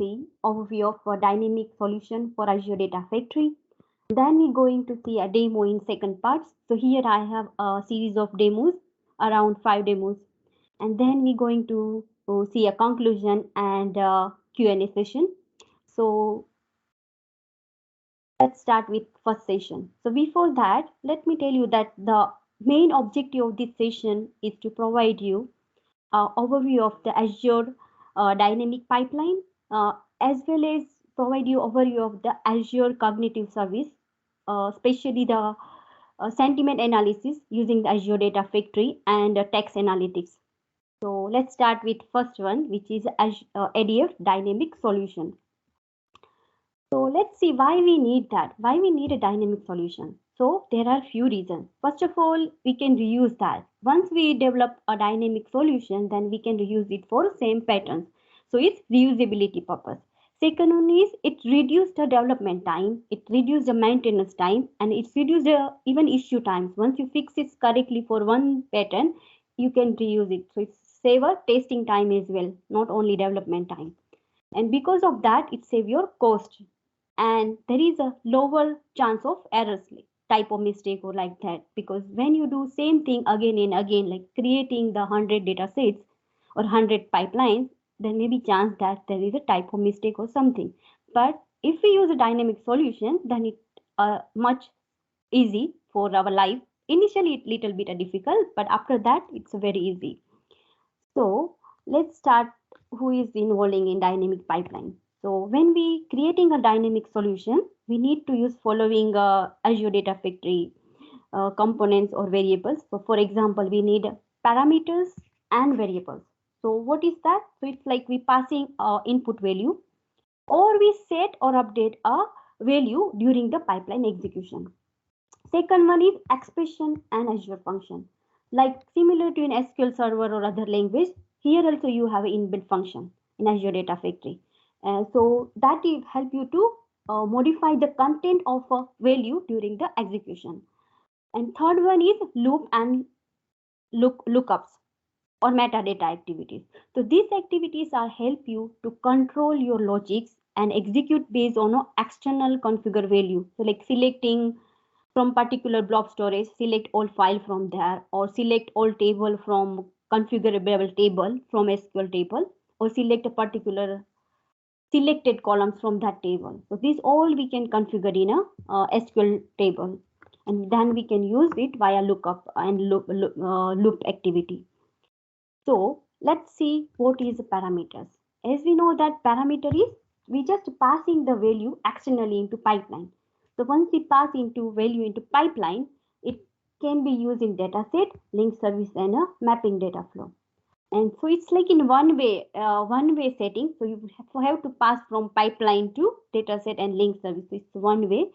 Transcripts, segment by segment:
see overview of a dynamic solution for Azure Data Factory. Then we're going to see a demo in second parts. So here I have a series of demos, around 5 demos. And then we're going to see a conclusion and Q&A session. So let's start with first session. So before that, let me tell you that the main objective of this session is to provide you an overview of the Azure Dynamic Pipeline, as well as provide you overview of the Azure Cognitive Service, especially the sentiment analysis using the Azure Data Factory and text analytics. So let's start with first one, which is ADF Dynamic Solution. So let's see why we need that, why we need a dynamic solution. So there are few reasons. First of all, we can reuse that. Once we develop a dynamic solution, then we can reuse it for same patterns. So it's reusability purpose. Second one is it reduced the development time, it reduced the maintenance time, and it's reduced the even issue times. Once you fix it correctly for one pattern, you can reuse it. So it's save a testing time as well, not only development time. And because of that, it save your cost, and there is a lower chance of errors like type of mistake or like that, because when you do same thing again and again, like creating the 100 data sets or 100 pipelines, there may be chance that there is a type of mistake or something. But if we use a dynamic solution, then it much easy for our life. Initially it little bit difficult, but after that it's very easy. So let's start who is involving in dynamic pipeline. So when we creating a dynamic solution, we need to use following Azure Data Factory components or variables. So for example, we need parameters and variables. So what is that? So it's like we passing input value, or we set or update a value during the pipeline execution. Second one is expression and Azure function. Like similar to an SQL Server or other language, here also you have an inbuilt function in Azure Data Factory. So that will help you to modify the content of a value during the execution. And third one is loop and lookups or metadata activities. So these activities are help you to control your logics and execute based on an external configure value. So like selecting from particular blob storage, select all file from there, or select all table from configurable table from SQL table, or select a particular selected columns from that table. So these all we can configure in a SQL table, and then we can use it via lookup and loop activity. So let's see what is the parameters. As we know that parameter is we just passing the value externally into pipeline. So once we pass into value into pipeline, it can be used in dataset, link service, and a mapping data flow. And so it's like in one way setting. So you have to pass from pipeline to dataset and link service. It's one way,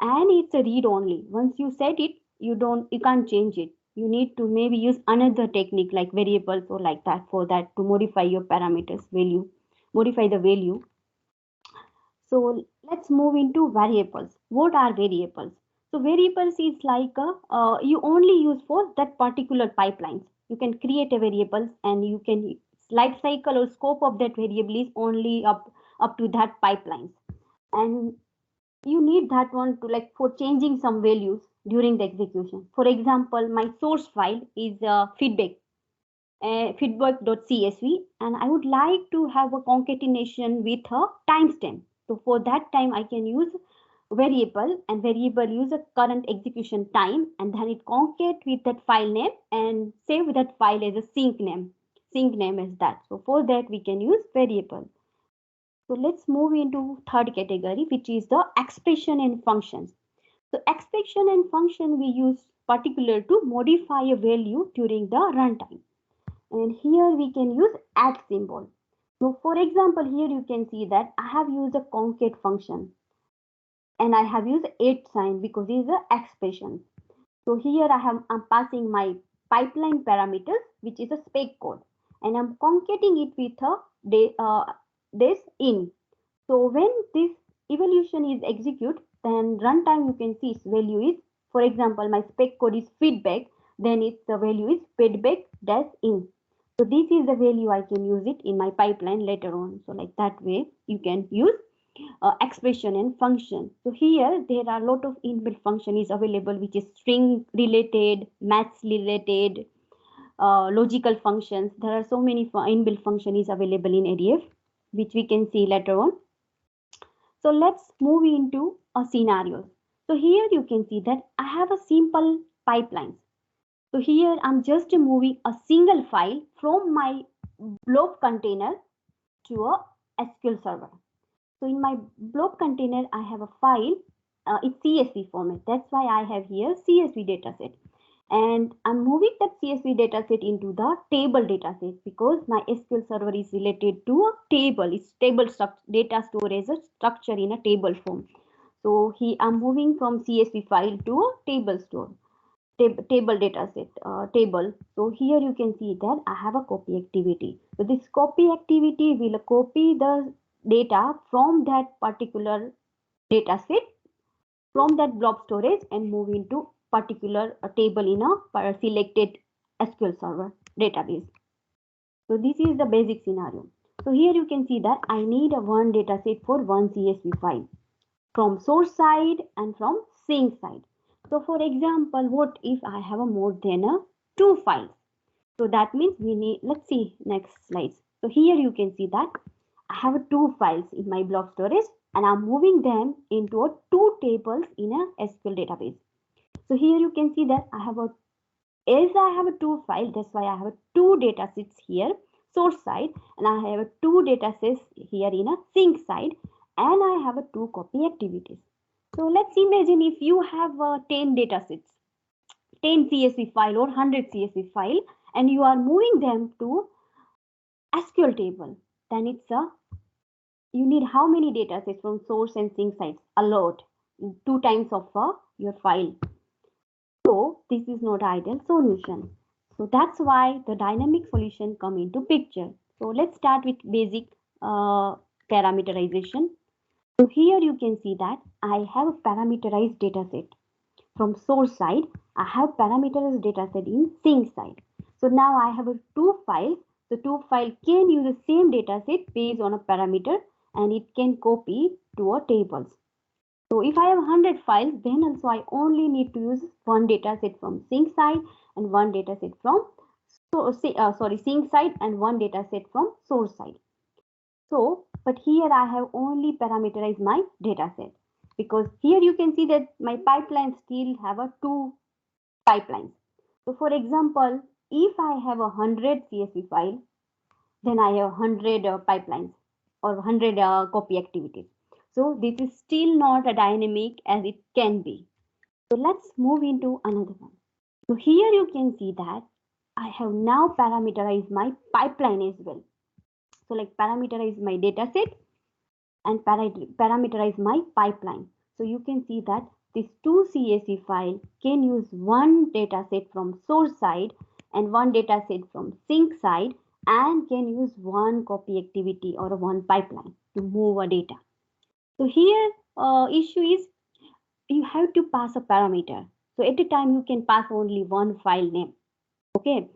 and it's a read only. Once you set it, you can't change it. You need to maybe use another technique like variables or like that for that to modify your parameters value, modify the value. So let's move into variables. What are variables? So variables is like you only use for that particular pipelines. You can create a variable and you can life cycle or scope of that variable is only up to that pipelines, and you need that one to like for changing some values during the execution. For example, my source file is feedback.csv, and I would like to have a concatenation with a timestamp. So for that time, I can use variable, and variable use a current execution time, and then it concate with that file name and save that file as a sync name. Sync name is that. So for that, we can use variable. So let's move into third category, which is the expression and functions. So expression and function we use particular to modify a value during the runtime. And here we can use at symbol. So for example, here you can see that I have used a concate function and I have used 8 sign because it is an expression. So here I'm passing my pipeline parameters, which is a spec code, and I'm concatenating it with this in. So when this evaluation is executed, then runtime you can see its value is, for example, my spec code is feedback, then its the value is feedback dash in. So this is the value I can use it in my pipeline later on. So like that way you can use expression and function. So here there are a lot of inbuilt function is available, which is string related, maths related, logical functions. There are so many inbuilt function is available in ADF, which we can see later on. So let's move into a scenario. So here you can see that I have a simple pipeline. So here I'm just moving a single file from my blob container to a SQL server. So in my blob container, I have a file. It's CSV format. That's why I have here CSV dataset. And I'm moving that CSV dataset into the table dataset because my SQL server is related to a table. It's table data storage structure in a table form. So I'm moving from CSV file to a table store. Table dataset table. So here you can see that I have a copy activity. So this copy activity will copy the data from that particular dataset from that blob storage and move into particular table in a selected SQL server database. So this is the basic scenario. So here you can see that I need a one dataset for one CSV file from source side and from sink side. So for example, what if I have a more than two files? So that means we need, let's see next slides. So here you can see that I have two files in my blob storage and I'm moving them into two tables in a SQL database. So here you can see that I have a two file, that's why I have two data sets here, source side, and I have two data sets here in a sink side, and I have two copy activities. So let's imagine if you have 10 data sets, 10 CSV file or 100 CSV file, and you are moving them to SQL table, then you need how many data sets from source and sink sides? A lot, two times of your file. So this is not ideal solution. So that's why the dynamic solution come into picture. So let's start with basic parameterization. So here you can see that I have a parameterized dataset. From source side, I have parameterized dataset in sink side. So now I have two files. The two files can use the same dataset based on a parameter and it can copy to a tables. So if I have 100 files, then also I only need to use one dataset from sink side and one dataset from sink side and one dataset from source side. So, but here I have only parameterized my dataset because here you can see that my pipeline still have a two pipelines. So for example, if I have 100 CSV file, then I have 100 pipelines or 100 copy activities. So this is still not a dynamic as it can be. So let's move into another one. So here you can see that I have now parameterized my pipeline as well. So like parameterize my dataset and parameterize my pipeline. So you can see that this two CSV file can use one dataset from source side and one dataset from sink side and can use one copy activity or one pipeline to move a data. So here issue is you have to pass a parameter. So at a time you can pass only one file name. Okay,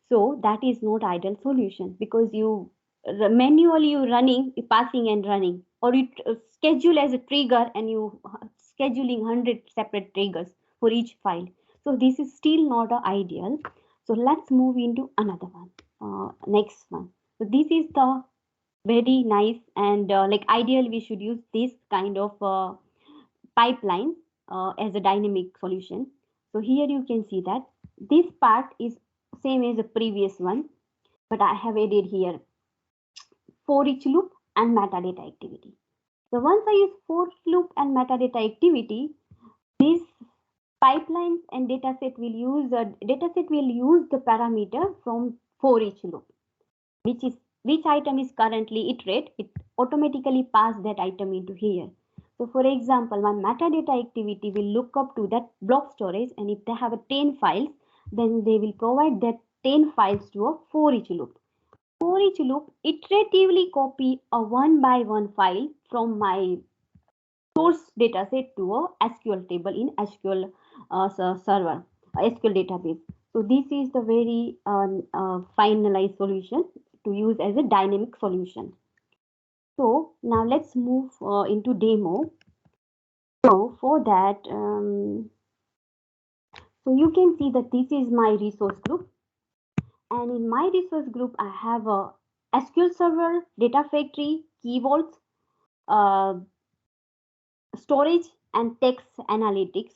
so that is not ideal solution because you manually you running, you passing and running, or you schedule as a trigger and you scheduling 100 separate triggers for each file. So this is still not ideal. So let's move into another one. Next one. So this is the very nice and like ideal we should use this kind of pipeline as a dynamic solution. So here you can see that this part is same as the previous one, but I have added here for each loop and metadata activity. So once I use for loop and metadata activity, this pipelines and dataset will use the parameter from for each loop, which item is currently iterate. It automatically pass that item into here. So for example, my metadata activity will look up to that blob storage, and if they have a 10 files, then they will provide that 10 files to a for each loop. For each loop, iteratively copy a one by one file from my source dataset to a SQL table in SQL server, SQL database. So this is the very finalized solution to use as a dynamic solution. So now let's move into demo. So for that, so you can see that this is my resource group, and in my resource group I have a SQL Server, Data Factory, Key Vaults, uh, storage, and text analytics.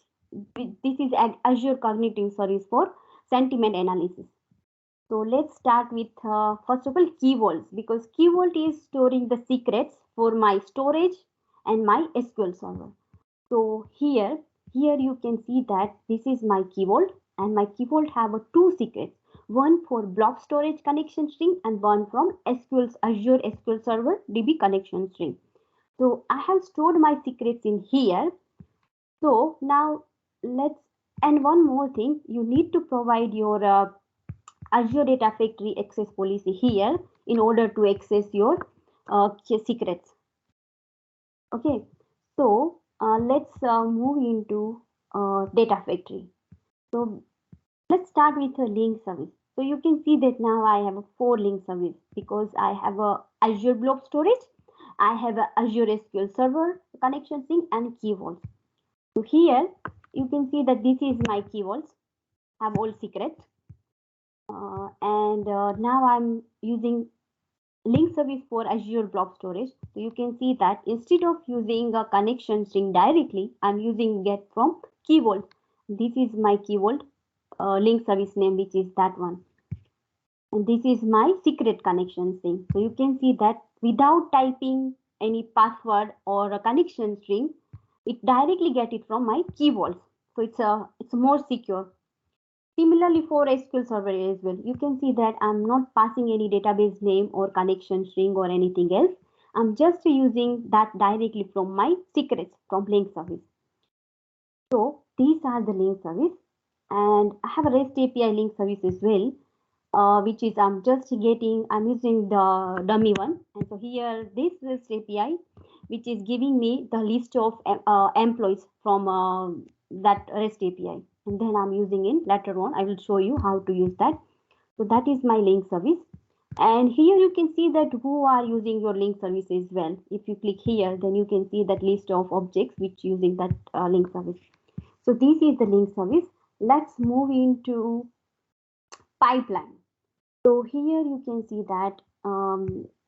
This is Azure Cognitive Service for sentiment analysis. So let's start with first of all Key Vaults, because Key Vault is storing the secrets for my storage and my SQL Server. So here you can see that this is my Key Vault, and my Key Vault have two secrets, one for blob storage connection string and one from Azure SQL Server DB connection string. So I have stored my secrets in here. So now let's, and one more thing, you need to provide your Azure Data Factory access policy here in order to access your secrets. Okay, so let's move into Data Factory. So let's start with a link service. So you can see that now I have a 4 link service because I have a Azure Blob Storage, I have a Azure SQL Server connection sync and Key Vaults. So here you can see that this is my Key Vaults, have all secrets, and now I'm using link service for Azure Blob Storage. So you can see that instead of using a connection string directly, I'm using get from Key Vault. This is my Key Vault link service name, which is that one. And this is my secret connection string. So you can see that without typing any password or a connection string, it directly get it from my Key Vault. So it's more secure. Similarly for SQL Server as well, you can see that I'm not passing any database name or connection string or anything else. I'm just using that directly from my secrets from link service. So these are the link service, and I have a REST API link service as well, which is I'm using the dummy one. And so here this REST API, which is giving me the list of employees from that REST API. And then I'm using in later on, I will show you how to use that. So that is my link service. And here you can see that who are using your link service as well. If you click here, then you can see that list of objects which using that link service. So this is the link service. Let's move into pipeline. So here you can see that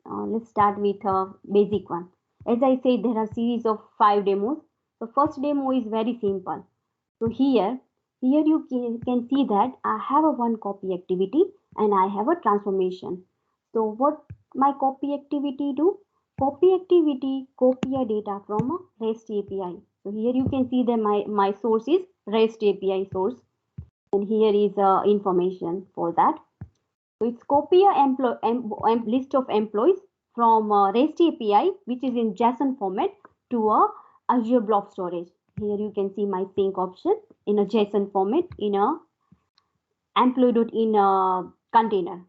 let's start with a basic one. As I said, there are series of 5 demos. The first demo is very simple. So here you can see that I have a one copy activity and I have a transformation. So what my copy activity do? Copy activity copy a data from a REST API. So here you can see that my source is REST API source, and here is information for that. So it's copy a list of employees from REST API, which is in JSON format, to a Azure Blob Storage. Here you can see my sync option in a JSON format in a employee.in container.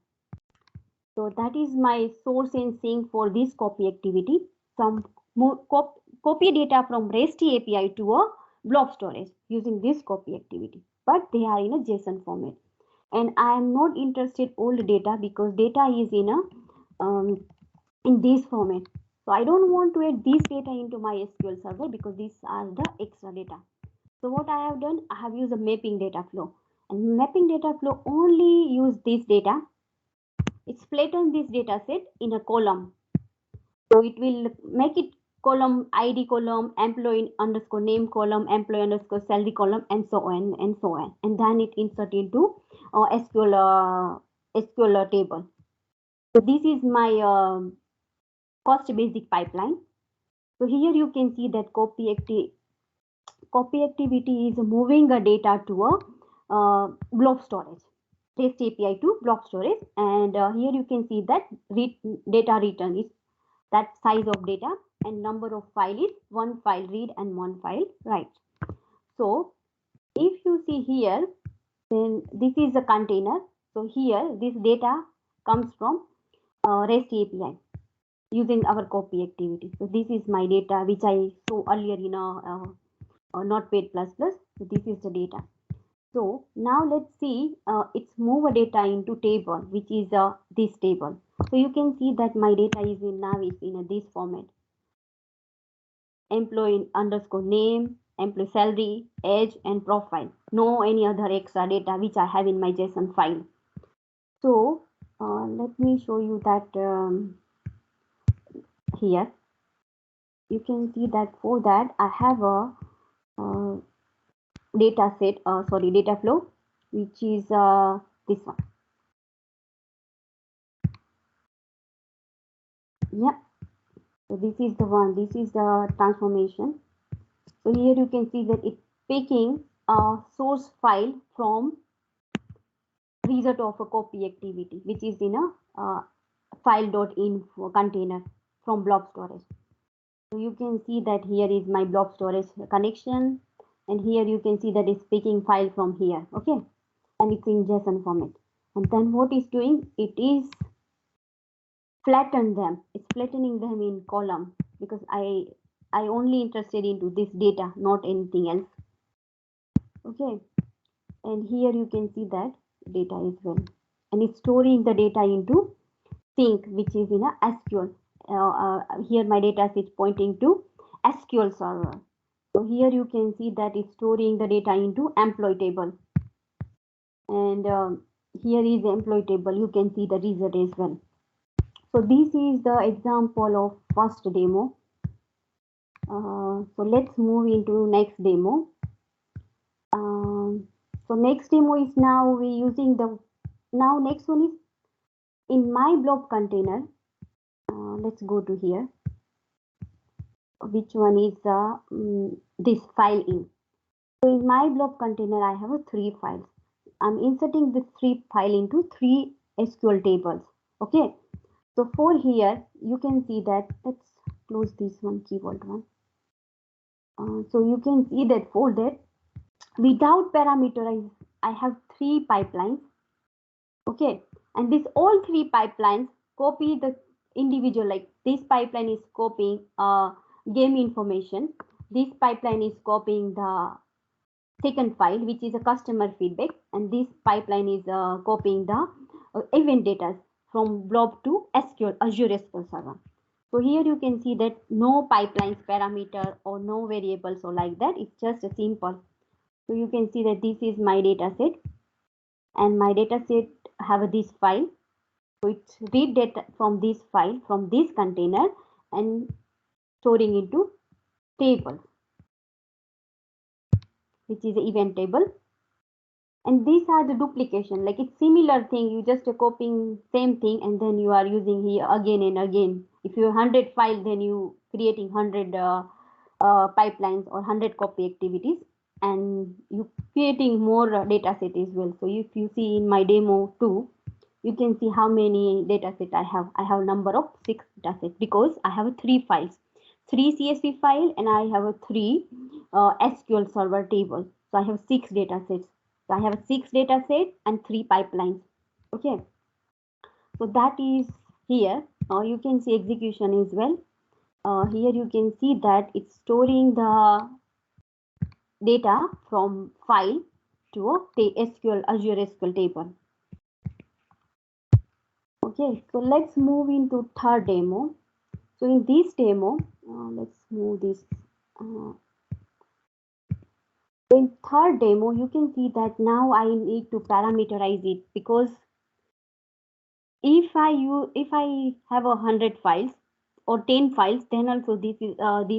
So that is my source and sync for this copy activity. Some copy data from REST API to a blob storage using this copy activity, but they are in a JSON format. And I am not interested old data because data is in this format. So I don't want to add this data into my SQL Server because these are the extra data. So what I have done, I have used a mapping data flow, and mapping data flow only use this data. It's flatten this data set in a column. So it will make it column ID column, employee underscore name column, employee underscore salary column, and so on and so on. And then it insert into SQL table. So this is my first basic pipeline. So here you can see that copy activity is moving a data to a blob storage, REST API to blob storage, and here you can see that data return is that size of data, and number of file is one file read and one file write. So if you see here, then this is a container. So here this data comes from REST API using our copy activity. So this is my data which I saw earlier in a Notepad++. So this is the data. So now let's see, it's move a data into table, which is this table. So you can see that my data is in now is in this format. Employee underscore name, employee salary, age, and profile. No any other extra data which I have in my JSON file. So let me show you that here. You can see that for that I have a uh, data set, data flow, which is this one. Yeah. So this is the one. This is the transformation. So here you can see that it's picking a source file from result of a copy activity, which is in a file.info container from blob storage. So you can see that here is my blob storage connection, and here you can see that it's picking file from here. Okay, and it's in JSON format. And then what it's doing, it is flatten them. It's flattening them in column because I only interested into this data, not anything else. Okay, and here you can see that data as well, and it's storing the data into sync, which is in a SQL. Here my data is pointing to SQL server. So here you can see that it's storing the data into employee table, and here is the employee table. You can see the result as well. So this is the example of first demo. So let's move into next demo. So next demo is now we using the next one is in my blob container. Let's go to here. Which one is this file in? So in my blob container, I have a 3 files. I'm inserting this 3 file into 3 SQL tables. Okay. So for here, you can see that. Let's close this one, keyboard one. So you can see that for that, without parameter, I have 3 pipelines. Okay, and this all 3 pipelines copy the individual, like this pipeline is copying game information, this pipeline is copying the second file, which is a customer feedback, and this pipeline is copying the event data from blob to SQL, Azure SQL Server. So here you can see that no pipelines parameter or no variables or like that. It's just a simple. So you can see that this is my data set, and my data set have this file. So it's read data from this file, from this container, and storing into table, which is the event table. And these are the duplication, like it's similar thing. You just copying same thing, and then you are using here again and again. If you have 100 file, then you creating 100 pipelines or 100 copy activities, and you creating more data set as well. So if you see in my demo 2, you can see how many data set I have. I have number of 6 data sets because I have 3 files, 3 CSV file, and I have a 3 SQL Server table. So I have 6 data sets. So I have 6 data sets and 3 pipelines. Okay. So that is here. You can see execution as well. Here you can see that it's storing the data from file to a SQL Azure SQL table. Okay, so let's move into third demo. So in this demo, let's move this. In third demo, you can see that now I need to parameterize it, because if I have 100 files or 10 files, then also this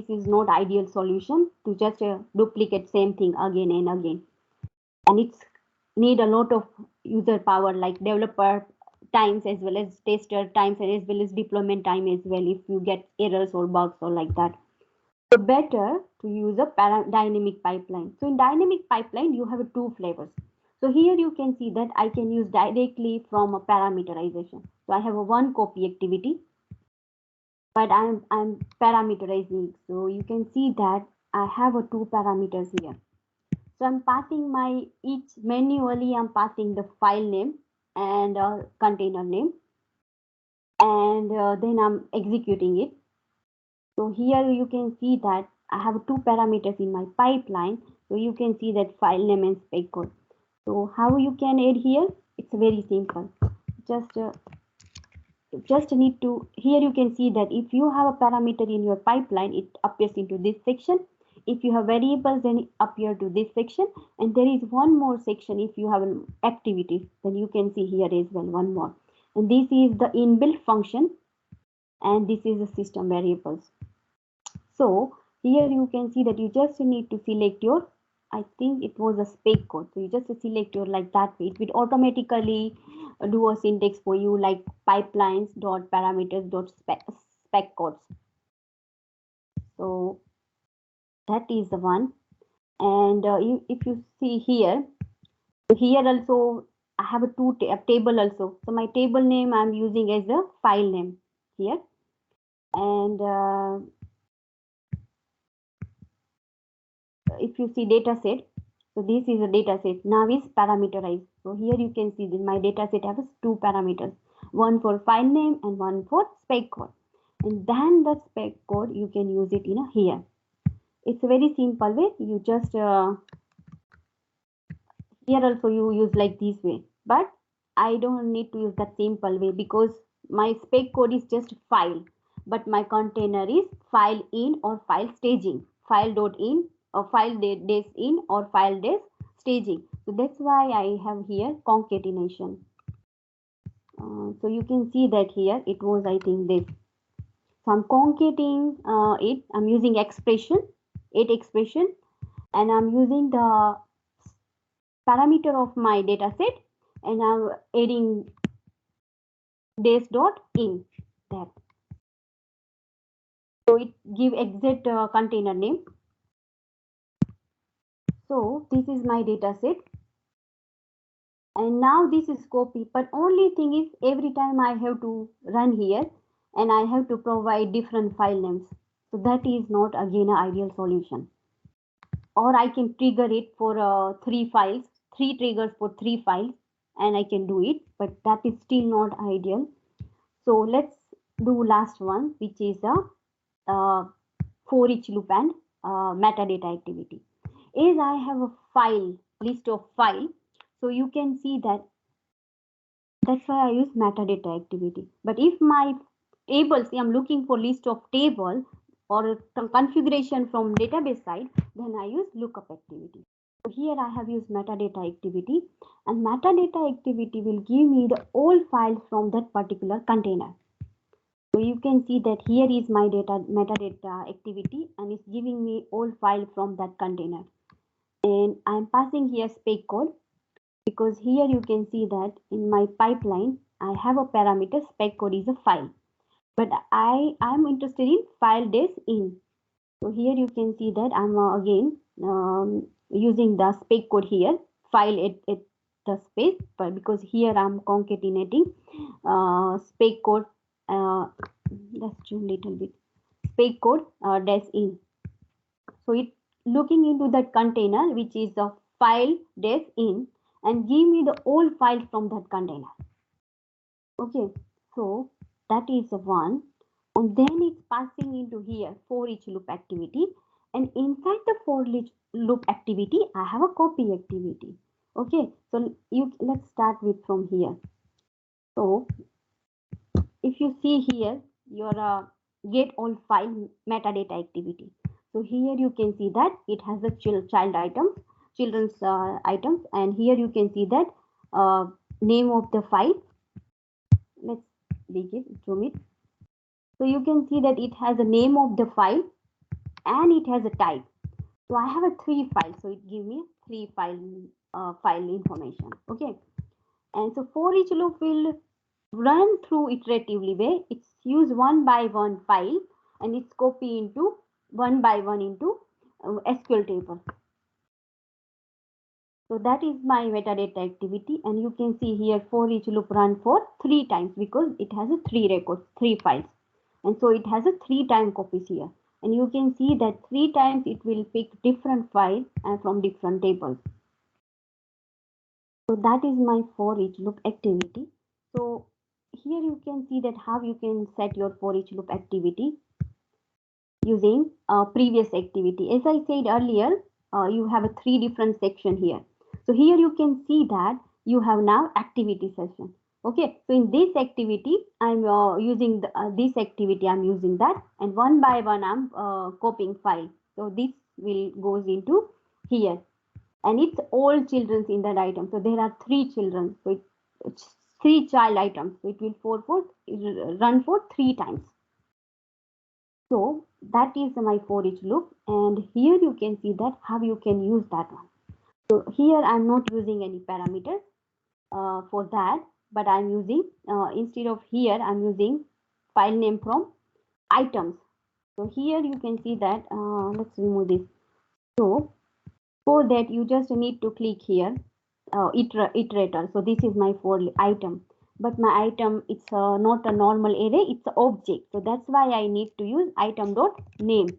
is not ideal solution to just duplicate same thing again and again, and it's need a lot of user power, like developer times as well as tester times and as well as deployment time as well, if you get errors or bugs or like that. So better to use a dynamic pipeline. So in dynamic pipeline, you have two flavors. So here you can see that I can use directly from a parameterization. So I have a one copy activity, but I'm parameterizing. So you can see that I have a two parameters here. So I'm passing my each manually. I'm passing the file name and container name, and then I'm executing it. So here you can see that I have two parameters in my pipeline. So you can see that file name and spec code. So how you can add here? It's very simple. Just need to, here you can see that if you have a parameter in your pipeline, it appears into this section. If you have variables, then it appear to this section. And there is one more section. If you have an activity, then you can see here as well one more. And this is the inbuilt function, and this is the system variables. So here you can see that you just need to select your, I think it was a spec code. So you just select your like that way. It will automatically do a syntax for you like pipelines dot parameters dot spec codes. So that is the one. And if you see here also I have a table also. So my table name I'm using as a file name here. And if you see data set, so this is a data set now is parameterized. So here you can see that my data set has two parameters, one for file name and one for spec code. And then the spec code you can use it in here. It's a very simple way. You just here also you use like this way, but I don't need to use that simple way because my spec code is just file, but my container is file in or file staging, file dot in or file dash in or file dash staging. So that's why I have here concatenation. So you can see that here it was, I think, this. So I'm concatenating it. I'm using expression, and I'm using the parameter of my data set, and I'm adding dash dot in there. So it give exact container name. So this is my data set, and now this is copy, but only thing is every time I have to run here and I have to provide different file names. So that is not again an ideal solution. Or I can trigger it for three triggers for three files, and I can do it, but that is still not ideal. So let's do last one, which is a for each loop and metadata activity. As I have a file list of file, so you can see that that's why I use metadata activity. But if my table, see, I'm looking for list of table or configuration from database side, then I use lookup activity. So here I have used metadata activity, and metadata activity will give me the all files from that particular container. So you can see that here is my metadata activity, and it's giving me all file from that container. And I'm passing here spec code, because here you can see that in my pipeline I have a parameter spec code is a file, but I am interested in file dash in. So here you can see that I'm again using the spec code here, file at the space, but because here I'm concatenating spec code, let's zoom little bit, spec code dash in. So it looking into that container which is the file dash in, and give me the all files from that container. Okay, so that is the one. And then it's passing into here for each loop activity, and inside the for each loop activity I have a copy activity. Okay, so let's start with from here. So if you see here your get all file metadata activity, so here you can see that it has the children's items, and here you can see that name of the file. Let's zoom it. So you can see that it has a name of the file and it has a type. So I have a 3 files, so it gives me 3 file information. Okay, and so for each loop will run through iteratively way. It's use one by one file, and it's copy into one by one into SQL table. So that is my metadata activity, and you can see here for each loop run for 3 times, because it has a 3 records, 3 files, and so it has a 3 time copies here. And you can see that 3 times it will pick different files and from different tables. So that is my for each loop activity. So here you can see that how you can set your for each loop activity using previous activity. As I said earlier, you have a 3 different section here. So here you can see that you have now activity session. Okay, so in this activity, I'm using this activity. I'm using that, and one by one, I'm copying file. So this will goes into here, and it's all children's in that item. So there are three children. So it's three child items. So it will run for 3 times. So that is my for each loop, and here you can see that how you can use that one. So here I'm not using any parameters for that, but I'm using instead of here I'm using file name from items. So here you can see that let's remove this. So for that you just need to click here iterator. So this is my for item, but my item it's not a normal array, it's an object. So that's why I need to use item dot name.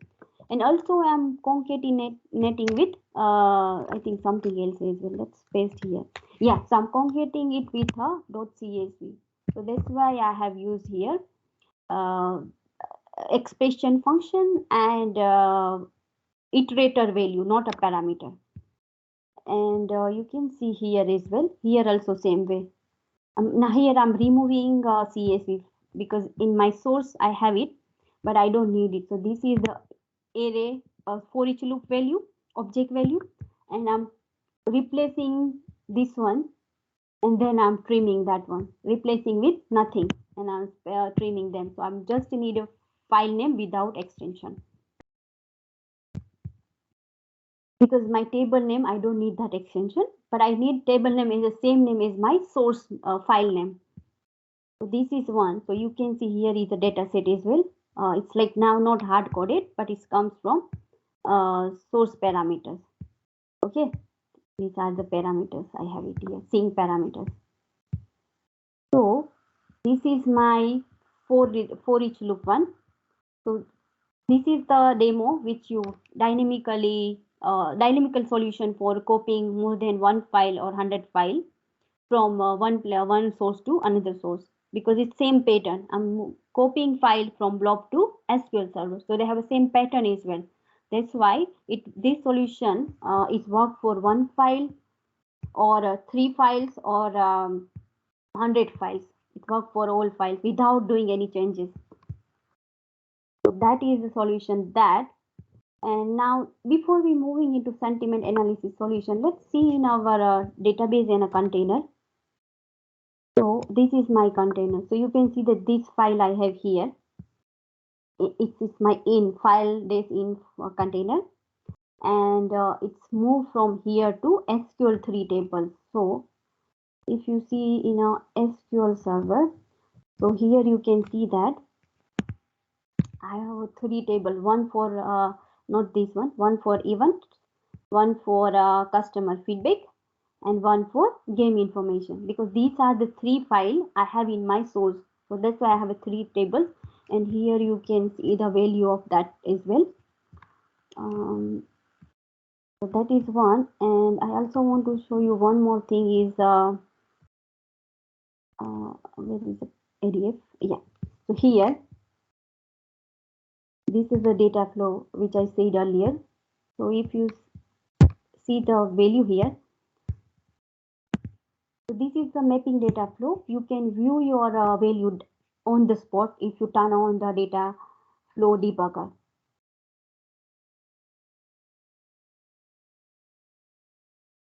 And also I'm concatenating with I think something else as well. Let's paste here. Yeah, so I'm concatenating it with a .csv. So that's why I have used here uh, expression function and iterator value, not a parameter. And you can see here as well. Here also same way. Now here I'm removing CSV because in my source I have it, but I don't need it. So this is the array for each loop value, object value, and I'm replacing this one, and then I'm trimming that one, replacing with nothing, and I'm trimming them. So I'm just need a file name without extension. Because my table name, I don't need that extension, but I need table name is the same name as my source file name. So this is one. So you can see here is a data set as well. It's like now not hard coded, but it comes from source parameters. Okay, these are the parameters. I have it here, sync parameters. So this is my for each loop one. So this is the demo which you dynamical solution for copying more than one file or 100 file from one source to another source, because it's same pattern. I'm copying file from blob to SQL Server, so they have a same pattern as well. That's why this solution is work for one file or 3 files or 100 files. It work for all files without doing any changes. So that is the solution that. And now before we moving into sentiment analysis solution, let's see in our database in a container. So this is my container. So you can see that this file I have here, it is my in file this in container, and it's moved from here to SQL3 tables. So if you see in a SQL server, so here you can see that I have 3 table, one for not this one for event, one for customer feedback, and one for game information, because these are the 3 files I have in my source. So that's why I have a 3 tables, and here you can see the value of that as well. So that is one, and I also want to show you one more thing is where is the ADF? Yeah, so here this is the data flow which I said earlier. So if you see the value here, so this is the mapping data flow. You can view your value on the spot if you turn on the data flow debugger.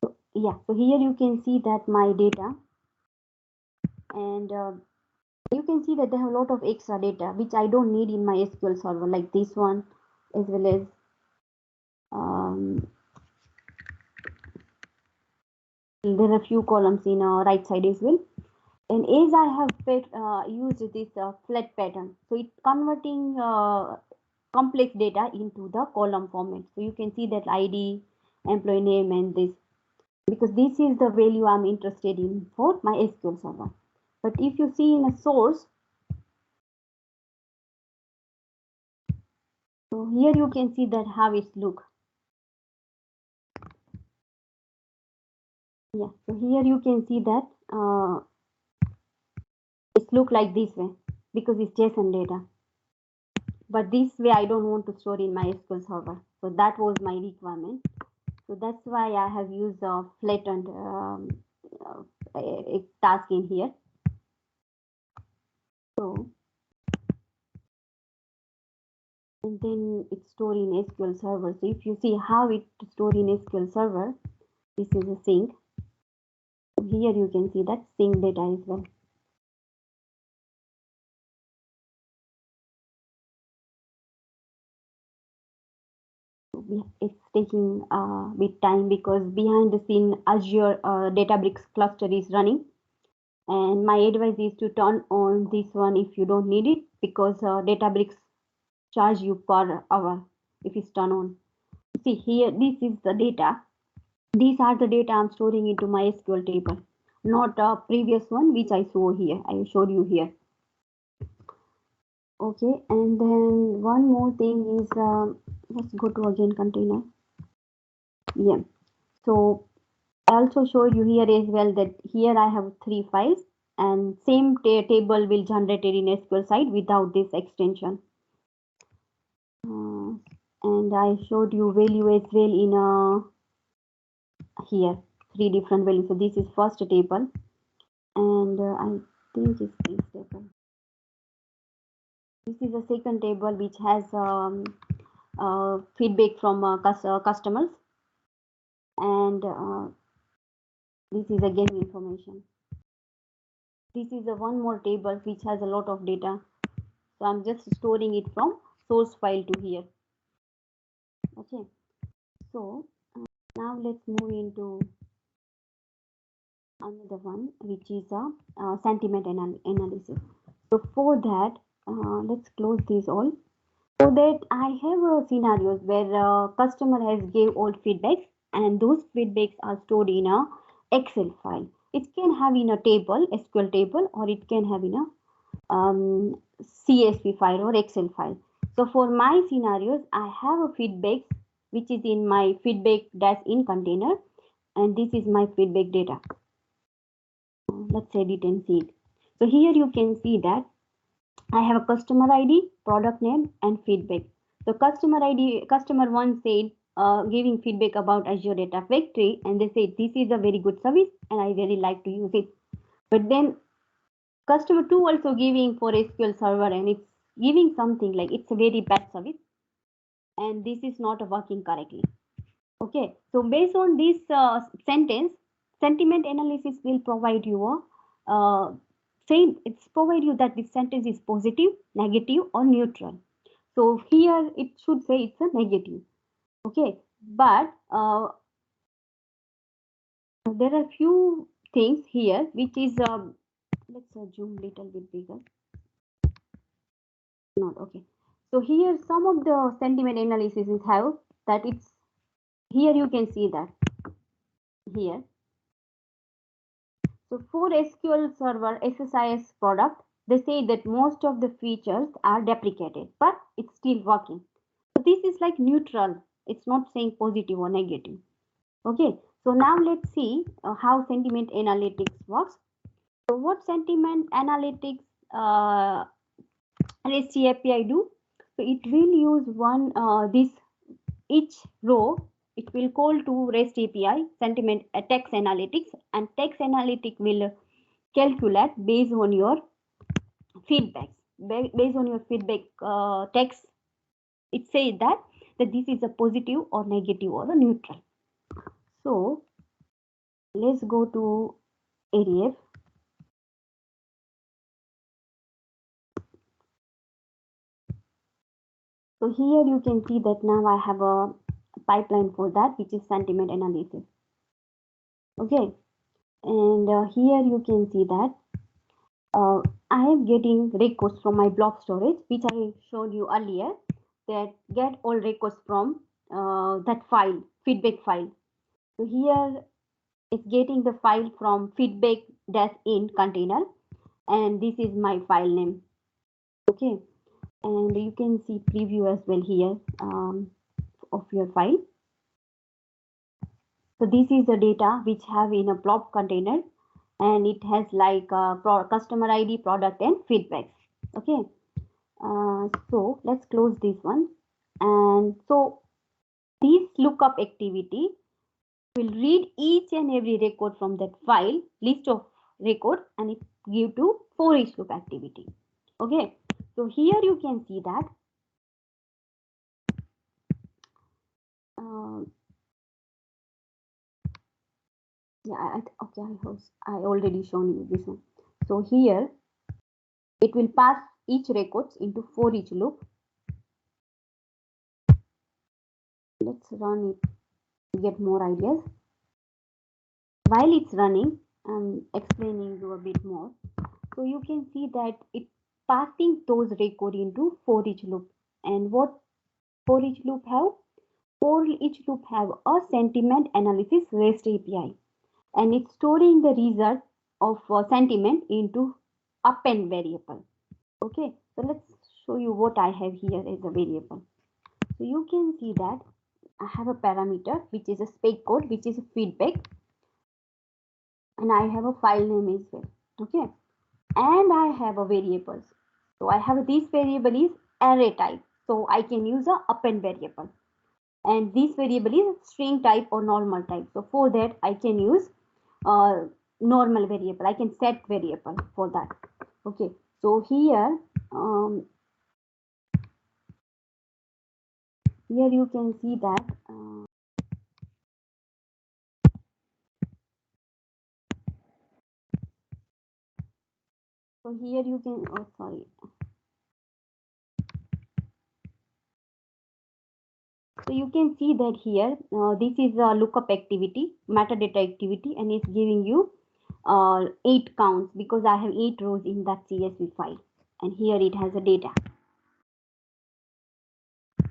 So, yeah, so here you can see that my data, and you can see that they have a lot of extra data which I don't need in my SQL server, like this one, as well as there are a few columns in right side as well. And as I have used this flat pattern, so it's converting complex data into the column format. So you can see that ID, employee name, and this, because this is the value I'm interested in for my SQL server. But if you see in a source, so here you can see that how it look. Yeah, so here you can see that it look like this way because it's JSON data. But this way I don't want to store in my SQL server. So that was my requirement. So that's why I have used a flattened a task in here. So, and then it's stored in SQL Server. So if you see how it's stored in SQL Server, this is a sync. Here you can see that sync data as well. It's taking a bit time because behind the scene Azure Databricks cluster is running, and my advice is to turn on this one if you don't need it, because Databricks charge you per hour if it's turned on. See here, this is the data. These are the data I'm storing into my SQL table, not a previous one which I showed you here. Okay, and then one more thing is, let's go to again container. Yeah, so I also showed you here as well that here I have 3 files, and same table will generated in SQL site without this extension. And I showed you value as well in here 3 different values. So this is first table, and I think it's this table. This is a second table which has feedback from customers, and this is again information. This is a one more table which has a lot of data, so I'm just storing it from source file to here. Okay, so now let's move into another one, which is a sentiment analysis. So for that, let's close this all. So that I have scenarios where customer has gave all feedbacks, and those feedbacks are stored in a Excel file. It can have in a table, SQL table, or it can have in a CSV file or Excel file. So for my scenarios, I have a feedback which is in my feedback dash in container, and this is my feedback data. Let's edit and see it. So here you can see that I have a customer ID, product name, and feedback. So customer ID, customer one said giving feedback about Azure Data Factory, and they said this is a very good service and I very like to use it. But then customer two also giving for SQL Server, and it's giving something like it's a very bad service, and this is not working correctly. Okay, so based on this sentence, sentiment analysis will provide you a it's provide you that this sentence is positive, negative, or neutral. So here it should say it's a negative. Okay, but there are few things here which is let's zoom little bit bigger. Not okay. So here some of the sentiment analysis is have that it's here you can see that here. So for SQL Server SSIS product, they say that most of the features are deprecated, but it's still working. So this is like neutral. It's not saying positive or negative. Okay. So now let's see how sentiment analytics works. So what sentiment analytics REST API do? So it will use this each row. It will call to REST API sentiment text analytics, and text analytic will calculate based on your feedbacks. Based on your feedback text, it says that this is a positive or negative or a neutral. So let's go to ADF. So here you can see that now I have a pipeline for that, which is sentiment analysis. Okay, and here you can see that I am getting records from my blob storage, which I showed you earlier, that get all records from that file, feedback file. So here it's getting the file from feedback dash in container, and this is my file name. Okay, and you can see preview as well here of your file. So this is the data which have in a blob container, and it has like customer ID, product, and feedbacks. Okay, so let's close this one. And so this lookup activity will read each and every record from that file, list of records, and it give to for each loop activity. Okay, so here you can see that yeah, okay, I already shown you this one. So here it will pass each records into for each loop. Let's run it to get more ideas. While it's running, I'm explaining you a bit more. So you can see that it passing those record into for each loop. And what for each loop have? For each loop have a sentiment analysis REST API, and it's storing the result of sentiment into append variable. Okay, so let's show you what I have here as a variable. So you can see that I have a parameter which is a spec code, which is a feedback, and I have a file name as well. Okay, and I have a variables. So I have this variable is array type, so I can use a append variable, and this variable is string type or normal type. So for that I can use normal variable. I can set variable for that. Okay, so here here you can see that so here you can so you can see that here this is a lookup activity, metadata activity, and it's giving you 8 counts because I have 8 rows in that CSV file, and here it has a data.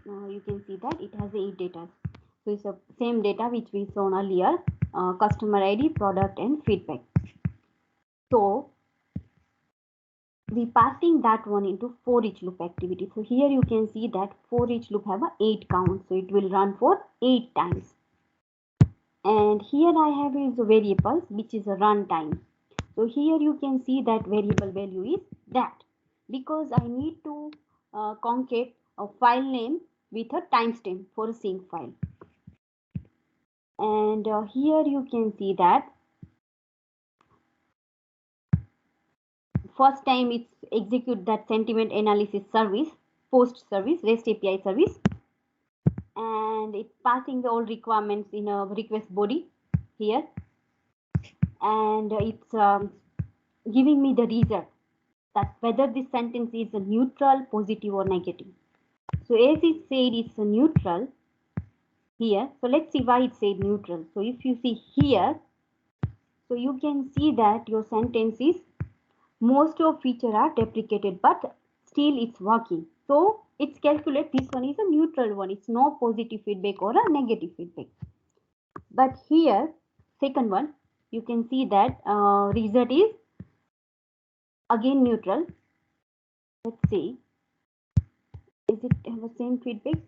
You can see that it has 8 data. So it's the same data which we saw earlier, customer ID, product, and feedback. So we passing that one into for each loop activity. So here you can see that for each loop have a 8 count, so it will run for 8 times. And here I have is a variable which is a runtime. So here you can see that variable value is that, because I need to concat a file name with a timestamp for a sync file. And here you can see that first time it's execute that sentiment analysis service, post service, REST API service, and it's passing the all requirements in a request body here, and it's giving me the result that whether this sentence is a neutral, positive, or negative. So as it said it's a neutral here, so let's see why it said neutral. So if you see here, so you can see that your sentence is most of feature are deprecated, but still it's working. So it's calculate this one is a neutral one. It's no positive feedback or a negative feedback. But here, second one, you can see that result is again neutral. Let's see, is it have the same feedback?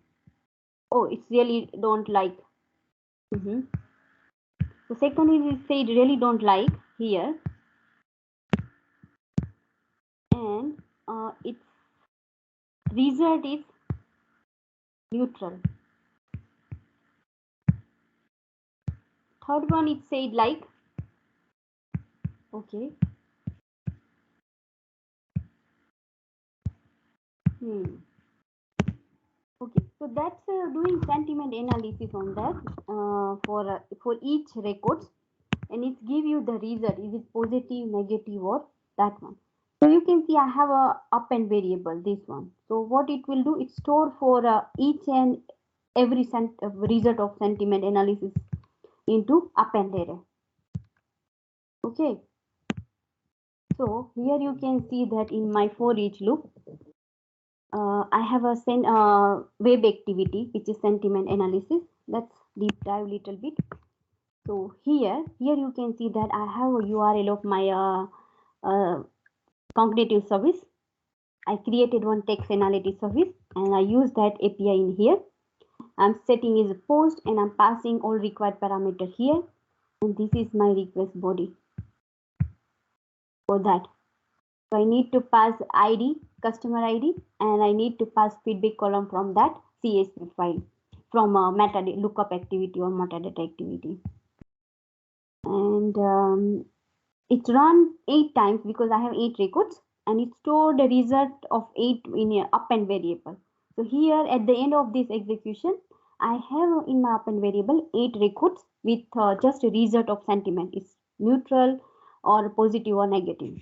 Oh, it's really don't like. The second is it said really don't like here, and its result is neutral. Third one it said like okay. Okay, so that's doing sentiment analysis on that for each records, and it give you the result. Is it positive, negative, or that one? So you can see I have a append variable, this one. So what it will do, it store for each and every result of sentiment analysis into append array. Okay. So here you can see that in my for each loop, I have a web activity which is sentiment analysis. Let's deep dive a little bit. So here you can see that I have a URL of my cognitive service. I created one text analytics service and I use that API in here. I'm setting is a post and I'm passing all required parameter here, and this is my request body for that. So I need to pass ID, customer ID, and I need to pass feedback column from that CSV file from a metadata lookup activity or metadata activity. and it's run 8 times because I have 8 records, and it stored the result of 8 in a append variable. So here at the end of this execution, I have in my append variable 8 records with just a result of sentiment. It's neutral or positive or negative.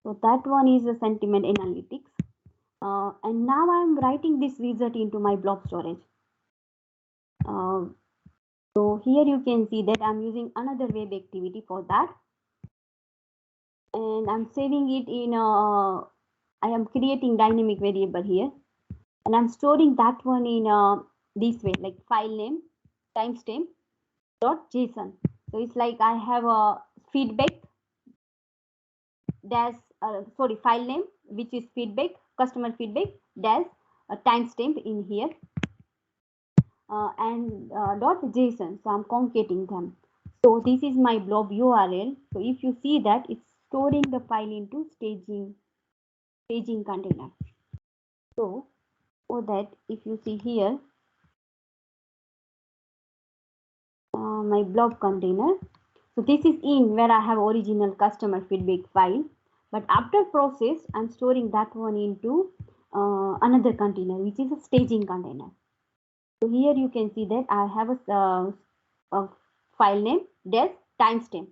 So that one is the sentiment analytics. And now I'm writing this result into my blob storage. So here you can see that I'm using another web activity for that. And I'm saving it in I am creating dynamic variable here, and I'm storing that one in this way, like file name timestamp dot json. So it's like I have a feedback dash sorry, file name which is feedback, customer feedback dash a timestamp in here, and dot json. So I'm concatenating them. So this is my blob URL. So if you see that, it's storing the file into staging container. So for that, if you see here, my blob container. So this is in where I have original customer feedback file, but after process, I'm storing that one into another container, which is a staging container. So here you can see that I have a file name dash timestamp.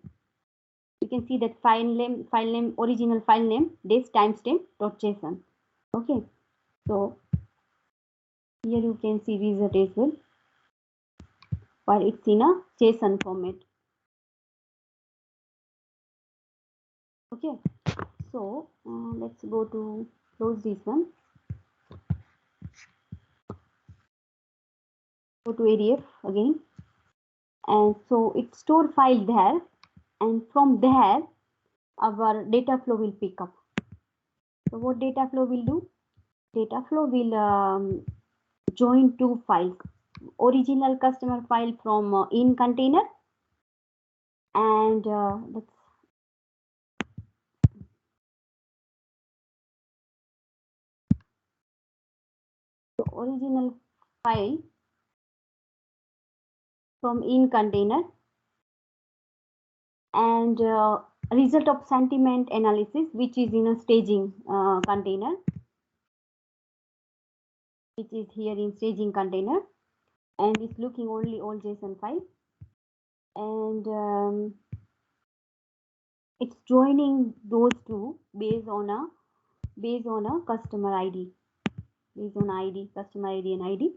You can see that file name, original file name dash timestamp dot json. Okay, so here you can see result as well, but it's in a JSON format. Okay, so let's go to close this one. Go to ADF again, and so it store file there, and from there our data flow will pick up. So what data flow will do? Data flow will join two files: original customer file from in container, and let's the original file from in container, and result of sentiment analysis, which is in a staging container, which is here in staging container, and it's looking only all JSON file, and it's joining those two based on a customer ID, based on ID, customer ID and ID.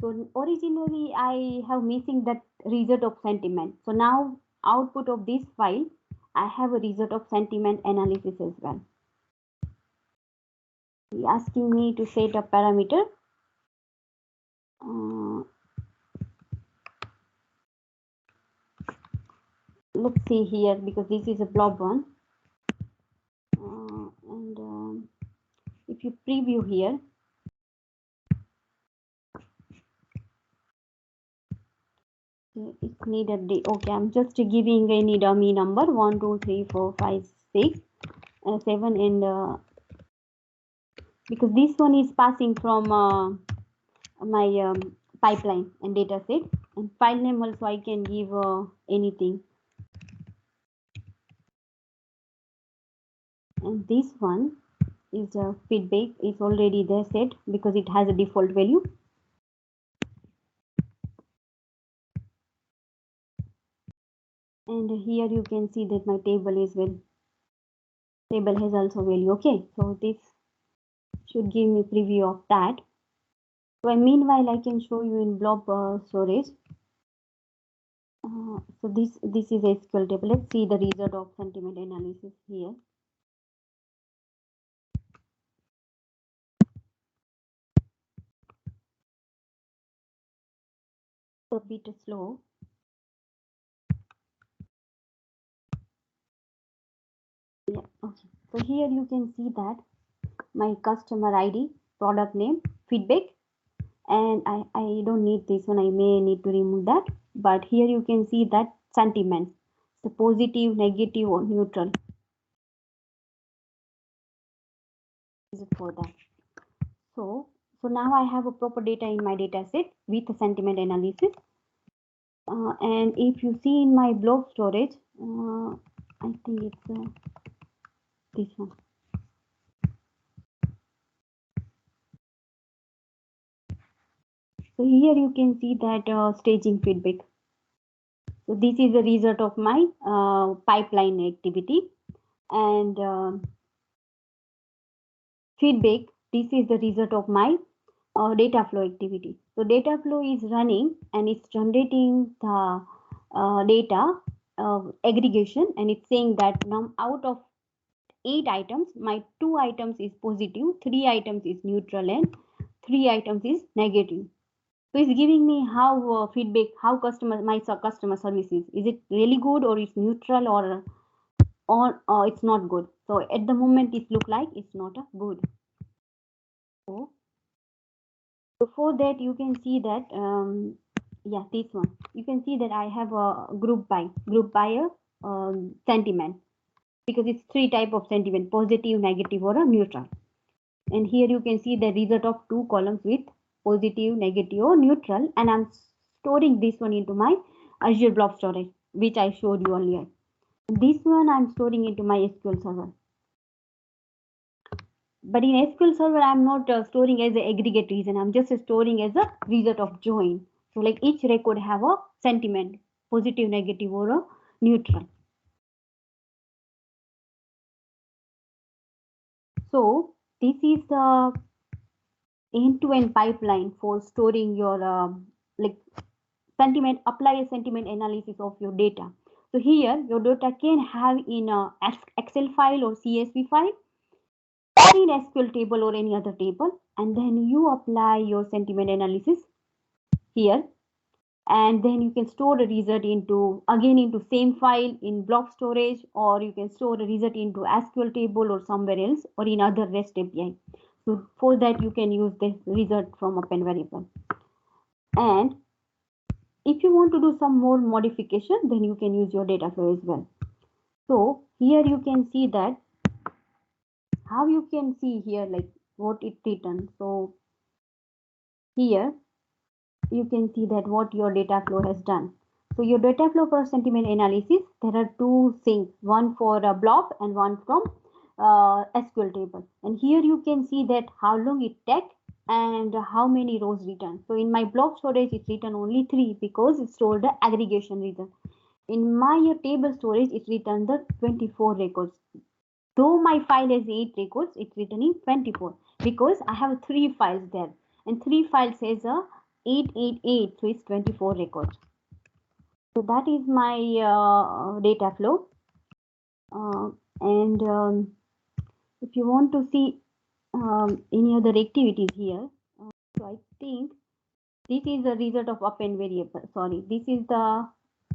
So originally I have missing that result of sentiment. So now output of this file, I have a result of sentiment analysis as well. Asking me to set a parameter. Let's see here, because this is a blob one, and if you preview here, it's needed the okay, I'm just giving any dummy number 1 2 3 4 5 6 7, and because this one is passing from my pipeline and data set, and file name also I can give anything, and this one is feedback is already there set because it has a default value. And here you can see that my table is table has also value. Okay, so this should give me preview of that. So meanwhile I can show you in blob storage. So this is a SQL table. Let's see the result of sentiment analysis here. A bit slow. Yeah, okay. So here you can see that my customer ID, product name, feedback, and I don't need this one. I may need to remove that. But here you can see that sentiment, the positive, negative, or neutral. Is it for that? So now I have a proper data in my data set with a sentiment analysis. And if you see in my blob storage, I think it's this one. So here you can see that staging feedback. So this is the result of my pipeline activity, and feedback. This is the result of my data flow activity. So data flow is running and it's generating the data aggregation, and it's saying that now out of 8 items, my 2 items is positive, 3 items is neutral, and 3 items is negative. So it's giving me how feedback, how customer service is. Is it really good, or it's neutral, or it's not good? So at the moment it look like it's not a good. So before that you can see that yeah, this one. You can see that I have a group by a sentiment, because it's 3 type of sentiment: positive, negative, or a neutral. And here you can see the result of 2 columns with positive, negative, or neutral, and I'm storing this one into my Azure Blob Storage, which I showed you earlier. This one I'm storing into my SQL Server. But in SQL Server, I'm not storing as an aggregate reason. I'm just storing as a result of join. So like each record have a sentiment, positive, negative, or a neutral. So this is the end-to-end pipeline for storing your like sentiment, apply a sentiment analysis of your data. So here your data can have in a Excel file or CSV file, or in SQL table or any other table, and then you apply your sentiment analysis here, and then you can store the result into same file in blob storage, or you can store the result into SQL table or somewhere else, or in other REST API. So for that you can use the result from append variable. And if you want to do some more modification, then you can use your data flow as well. So here you can see that how you can see here like what it written. So here you can see that what your data flow has done. So your data flow for sentiment analysis, there are 2 things, one for a blob and one from SQL table. And here you can see that how long it takes and how many rows written. So in my blob storage, it's written only 3 because it stored the aggregation reason. In my table storage, it's written the 24 records. Though my file has 8 records, it's written in 24 because I have 3 files there, and 3 files has a 888, so it's 24 records. So that is my data flow. And if you want to see any other activities here, so I think this is the result of append variable. Sorry, this is the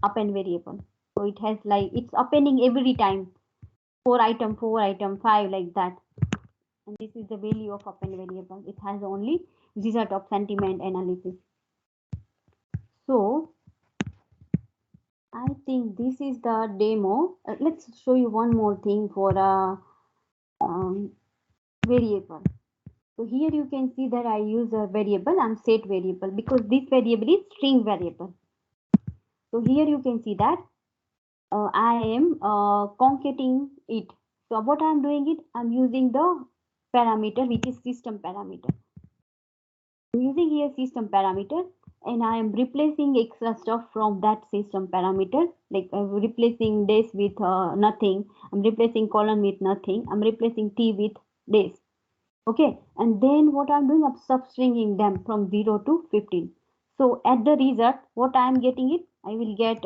append variable. So it has like it's appending every time 4 item, 5 like that. And this is the value of append variable. It has only result of sentiment analysis. So I think this is the demo. Let's show you one more thing for a variable. So here you can see that I use a variable. I'm set variable because this variable is string variable. So here you can see that I am concatenating it. So what I'm doing it, I'm using the parameter which is system parameter. I'm using here system parameter, and I am replacing extra stuff from that system parameter, like replacing this with nothing. I'm replacing column with nothing. I'm replacing t with this. Okay, and then what I'm doing, I'm substringing them from 0 to 15. So at the result, what I'm getting it, I will get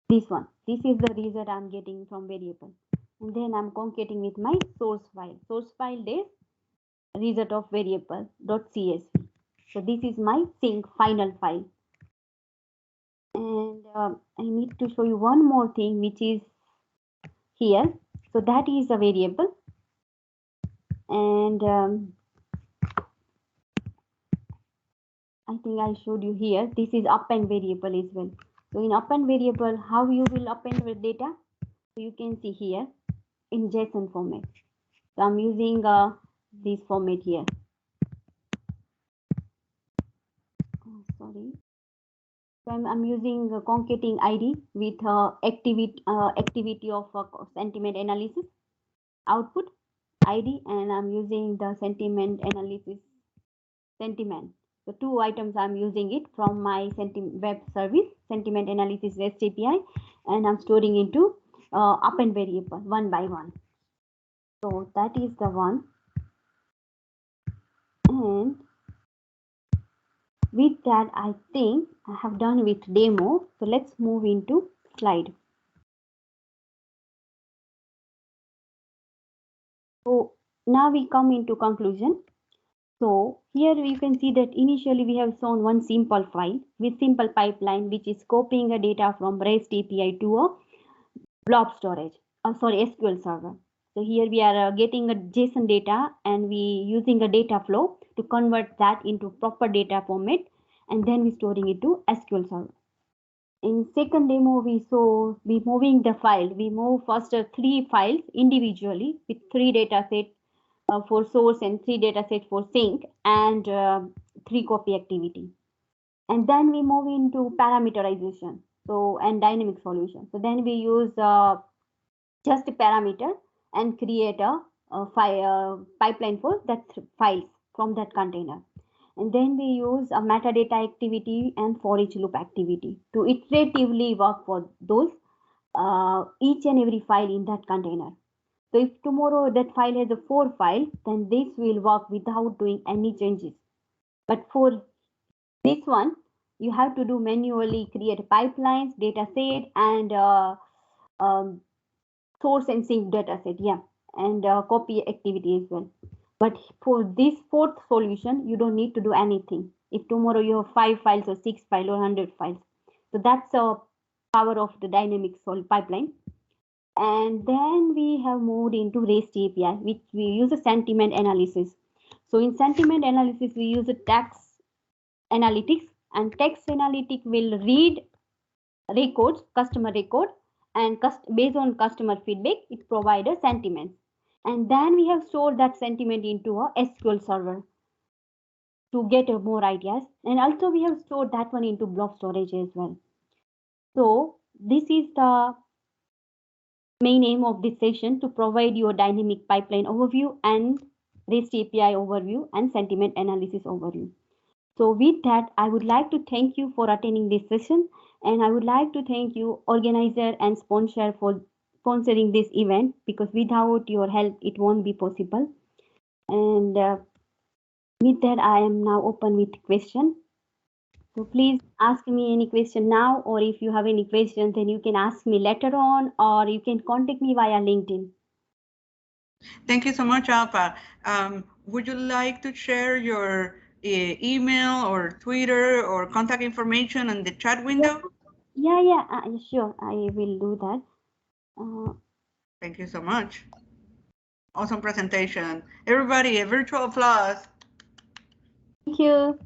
this one. This is the result I'm getting from variable. And then I'm concatenating with my source file. Source file is result of variable.csv. So this is my sync final file. And I need to show you one more thing, which is here. So that is a variable. And I think I showed you here. This is append variable as well. So in append variable, how you will append with data? So you can see here in JSON format. So I'm using this format here. Oh, sorry. So I'm using concatenating ID with activity of sentiment analysis output ID, and I'm using the sentiment analysis sentiment. So two items I'm using it from my web service, sentiment analysis REST API, and I'm storing into append variable one by one. So that is the one. And with that, I think I have done with demo. So let's move into slide. So now we come into conclusion. So here you can see that initially we have shown one simple file with simple pipeline, which is copying a data from REST API to a blob storage, SQL server. So here we are getting a JSON data, and we using a data flow to convert that into proper data format, and then we storing it to SQL server. In second demo, we moving the file. We move first 3 files individually with 3 data sets for source and 3 data sets for sync, and 3 copy activity. And then we move into parameterization, so and dynamic solution. So then we use just a parameter and create a pipeline for that files from that container. And then we use a metadata activity and for each loop activity to iteratively work for those each and every file in that container. So if tomorrow that file has a 4 file, then this will work without doing any changes. But for this one, you have to do manually create pipelines, data set, and um, source and sync data set, yeah, and copy activity as well. But for this fourth solution, you don't need to do anything. If tomorrow you have 5 files or 6 files or 100 files, so that's the power of the dynamic pipeline. And then we have moved into REST API, which we use a sentiment analysis. So in sentiment analysis, we use a text analytics, and text analytic will read records, customer record, and based on customer feedback, it provides a sentiment. And then we have stored that sentiment into a SQL server to get more ideas. And also we have stored that one into blob storage as well. So this is the main aim of this session, to provide you a dynamic pipeline overview and REST API overview and sentiment analysis overview. So with that, I would like to thank you for attending this session, and I would like to thank you, organizer and sponsor, for sponsoring this event, because without your help, it won't be possible. And with that, I am now open with question. So please ask me any question now, or if you have any questions, then you can ask me later on, or you can contact me via LinkedIn. Thank you so much, Alpha. Would you like to share your email or Twitter or contact information in the chat window? Yeah, sure, I will do that. Thank you so much. Awesome presentation. Everybody, a virtual applause. Thank you.